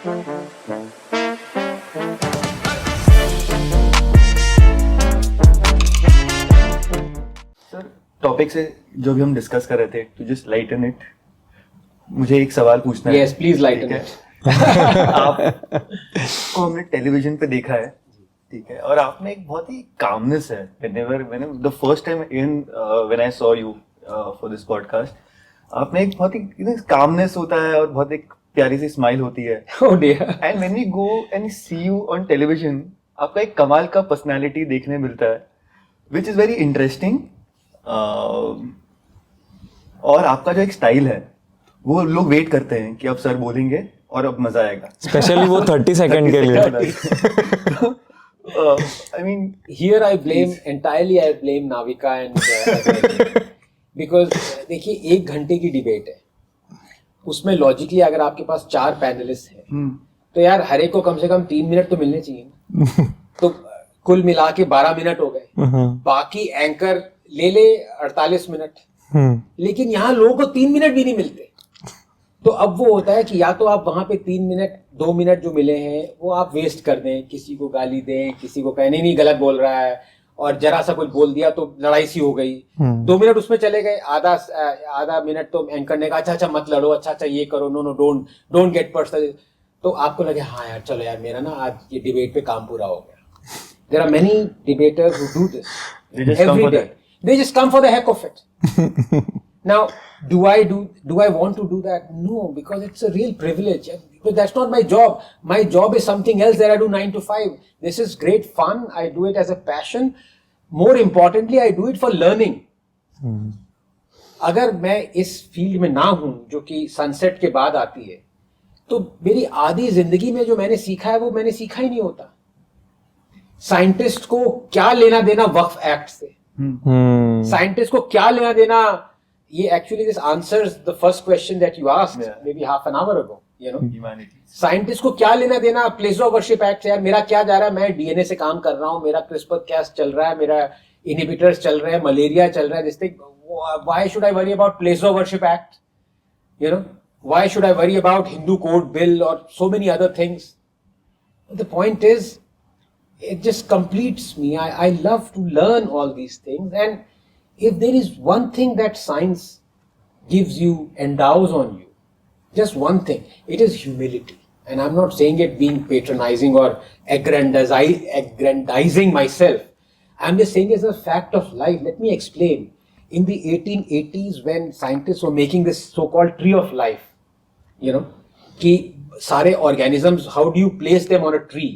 Sir, topic से जो भी हम डिस्कस कर रहे थे, टू जस्ट लाइटन इट, मुझे एक सवाल पूछना है. Yes, please lighten it. आपको हमने टेलीविजन पे देखा है, ठीक है, और आपने एक बहुत ही कामनेस है. The first time when I saw you for this podcast, आपने एक बहुत ही कामनेस होता है और बहुत एक प्यारी सी स्माइल होती है. Oh dear. And when we go and see you on television, आपका एक कमाल का पर्सनालिटी देखने मिलता है, विच इज वेरी इंटरेस्टिंग. और आपका जो एक स्टाइल है, वो लोग वेट करते हैं कि अब सर बोलेंगे और अब मजा आएगा. स्पेशली वो 30 सेकंड के लिए. I mean, Here I blame entirely. I blame Navika and Ajay. Because देखिए, 1 घंटे की डिबेट है, उसमें लॉजिकली अगर आपके पास 4 पैनलिस्ट हैं, तो यार हर एक को कम से कम 3 मिनट तो मिलने चाहिए. तो कुल मिला के 12 मिनट हो गए. बाकी एंकर ले 48 मिनट. लेकिन यहाँ लोगों को 3 मिनट भी नहीं मिलते. तो अब वो होता है कि या तो आप वहां पे 3 मिनट 2 मिनट जो मिले हैं वो आप वेस्ट कर दें, किसी को गाली दें, किसी को कहने नहीं गलत बोल रहा है, और जरा सा कुछ बोल दिया तो लड़ाई सी हो गई. 2 मिनट उसमें चले गए, आधा मिनट तो एंकर ने कहा अच्छा मत लड़ो, अच्छा ये करो, नो डोंट गेट पर्सनल. तो आपको लगे हाँ यार चलो यार मेरा ना आज ये डिबेट पे काम पूरा हो गया. There are many debaters who do this every day. They just come for the heck of it. Now, do I want to do that? No, because it's a real privilege. Because that's not my job. My job is something else that I do 9 to 5. This is great fun. I do it as a passion. More importantly, I do it for learning. अगर मैं इस field में ना हूं जो कि sunset के बाद आती है, तो मेरी आधी जिंदगी में जो मैंने सीखा है वो मैंने सीखा ही नहीं होता. साइंटिस्ट को क्या लेना देना वक्फ एक्ट से? साइंटिस्ट को क्या लेना देना? ये actually this answers the first question that you asked may be half an hour ago. You know, scientist को क्या लेना देना प्लेस ऑफ वर्शिप एक्ट से? यार मेरा क्या जा रहा है, मैं डीएनए से काम कर रहा हूँ, मेरा क्रिस्पर कैस चल रहा है, मेरा इनहिबिटर्स चल रहे हैं, मलेरिया चल रहा है, this thing. Why should I worry about place of worship act? You know, why should I worry about Hindu code bill और so many other things? The point is, it just completes me. I love to learn all these things, and if there is one thing that science gives you, endows on you, just one thing, it is humility. And I'm not saying it being patronizing or aggrandizing myself. I'm just saying it's a fact of life. Let me explain. In the 1880s, when scientists were making this so-called tree of life, you know, कि सारे organisms, how do you place them on a tree?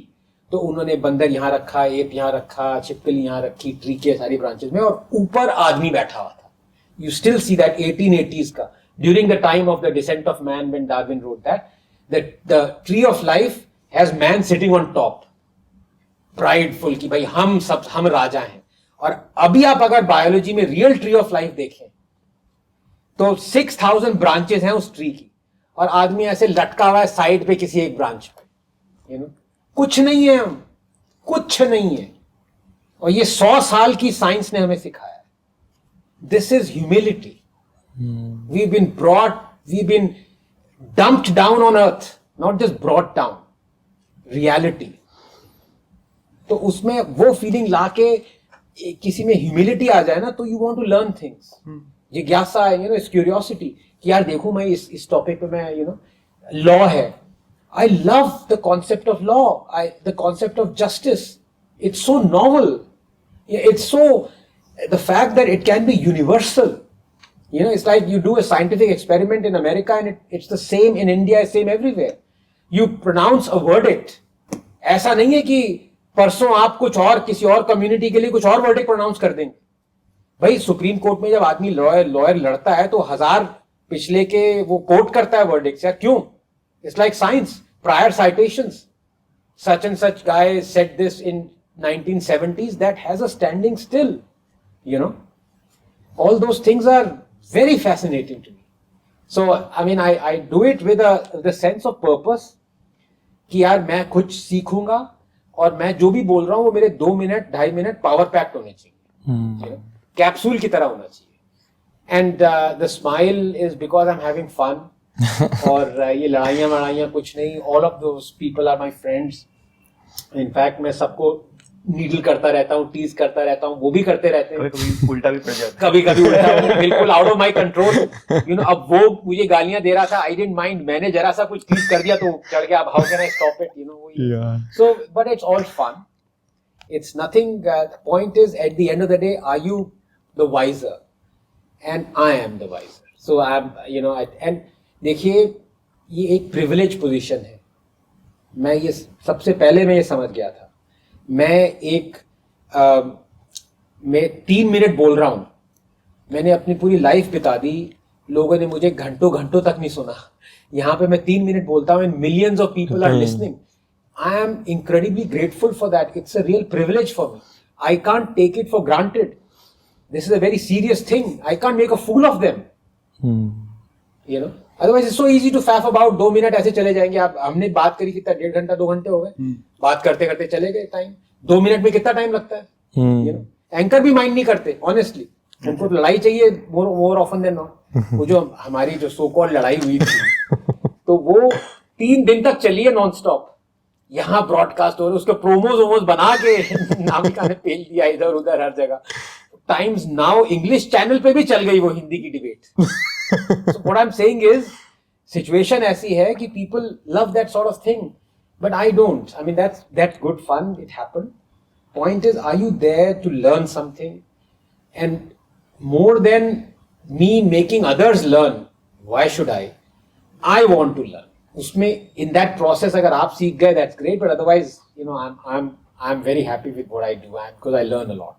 तो उन्होंने बंदर यहाँ रखा, app यहाँ रखा, छिपकली यहाँ रखी, ट्री के सारी ब्रांचेस में, और ऊपर आदमी बैठा हुआ था. You still see that 1880s का, during the time of the descent of man, when Darwin wrote that the tree of life has man sitting on top, prideful कि भाई हम राजा हैं. और अभी आप अगर बायोलॉजी में रियल ट्री ऑफ लाइफ देखें तो 6000 ब्रांचेस हैं उस ट्री की, और आदमी ऐसे लटका हुआ है साइड पे किसी एक ब्रांच पे. यू नो, कुछ नहीं है, हम कुछ नहीं है. और ये 100 साल की साइंस ने हमें सिखाया. This is humility. We been dumped down on earth, not just brought down. Reality. तो उसमें वो फीलिंग लाके किसी में ह्यूमिलिटी आ जाए ना, तो you want to learn things. जिज्ञासा, यू नो, इस क्यूरियोसिटी कि यार देखो मैं इस टॉपिक पे मैं, यू नो, लॉ है. I love the concept of law, the concept of justice. It's so novel. It's so, the fact that it can be universal. You know, it's like you do a scientific experiment in America and it's the same in India, it's same everywhere. You pronounce a verdict. ऐसा नहीं है कि परसों आप कुछ और किसी और कम्युनिटी के लिए कुछ और वर्डिक्ट प्रोनाउंस कर देंगे. भाई सुप्रीम कोर्ट में जब आदमी लॉयर लड़ता है तो 1000 पिछले के वो कोट करता है वर्डिक्ट. यार क्यों? It's like science. Prior citations. Such and such guy said this in 1970s. That has a standing still. You know, all those things are very fascinating to me. So I mean, I do it with the sense of purpose. कि यार मैं कुछ सीखूंगा और मैं जो भी बोल रहा हूँ वो मेरे 2 मिनट 2.5 मिनट पावर पैक्ड होने चाहिए. कैप्सूल की तरह होना चाहिए. And the smile is because I'm having fun. और ये लड़ाइयाँ कुछ नहीं. All of those people are my friends. In fact मैं सबको नीडल करता रहता हूँ, टीज करता रहता हूँ, वो भी करते रहते हैं. कभी उल्टा भी पड़ जाता है. कभी कभी उल्टा हो, बिल्कुल out of my control. You know, अब वो मुझे गालियां दे रहा था, आई डिडंट माइंड. मैंने जरा सा कुछ टीज कर दिया तो चढ़ गया. अब how can I stop it, you know. So but it's all fun. It's nothing. The point is, at the end of the day, are you the wiser? And I am the wiser. So I'm, you know, and देखिए, ये एक privileged position है. मैं ये सबसे पहले मैं ये समझ गया था. मैं 3 मिनट बोल रहा हूँ. मैंने अपनी पूरी लाइफ बिता दी. लोगों ने मुझे घंटों घंटों तक नहीं सुना. यहाँ पे मैं 3 मिनट बोलता हूँ and millions of people are listening. I am incredibly grateful for that. It's a real privilege for me. I can't take it for granted. This is a very serious thing. I can't make a fool of them. You know. Otherwise, it's so easy to faff about. 2 minute ऐसे चले जाएंगे. आप हमने बात करी कितना, 1.5 घंटा 2 घंटे हो गए. बात करते करते चले गए टाइम. 2 मिनट में कितना टाइम लगता है? You know. एंकर भी माइंड नहीं करते. Honestly, उनको लड़ाई चाहिए more often than not. वो जो हमारी जो so called लड़ाई हुई थी, तो वो 3 दिन तक चली है नॉन स्टॉप. यहाँ ब्रॉडकास्ट हो रहे, उसके प्रोमोज बना के नामिका ने पेल दिया इधर उधर हर जगह. टाइम्स नाउ इंग्लिश चैनल पे भी चल गई वो हिंदी की debate. So what I am saying is, situation ऐसी है कि people love that sort of thing, but I don't. I mean that's good fun. It happened. Point is, are you there to learn something? And more than me making others learn, why should I want to learn. उसमें in that process अगर आप सीख गए, that's great, but otherwise, you know, I'm very happy with what I do, because I learn a lot.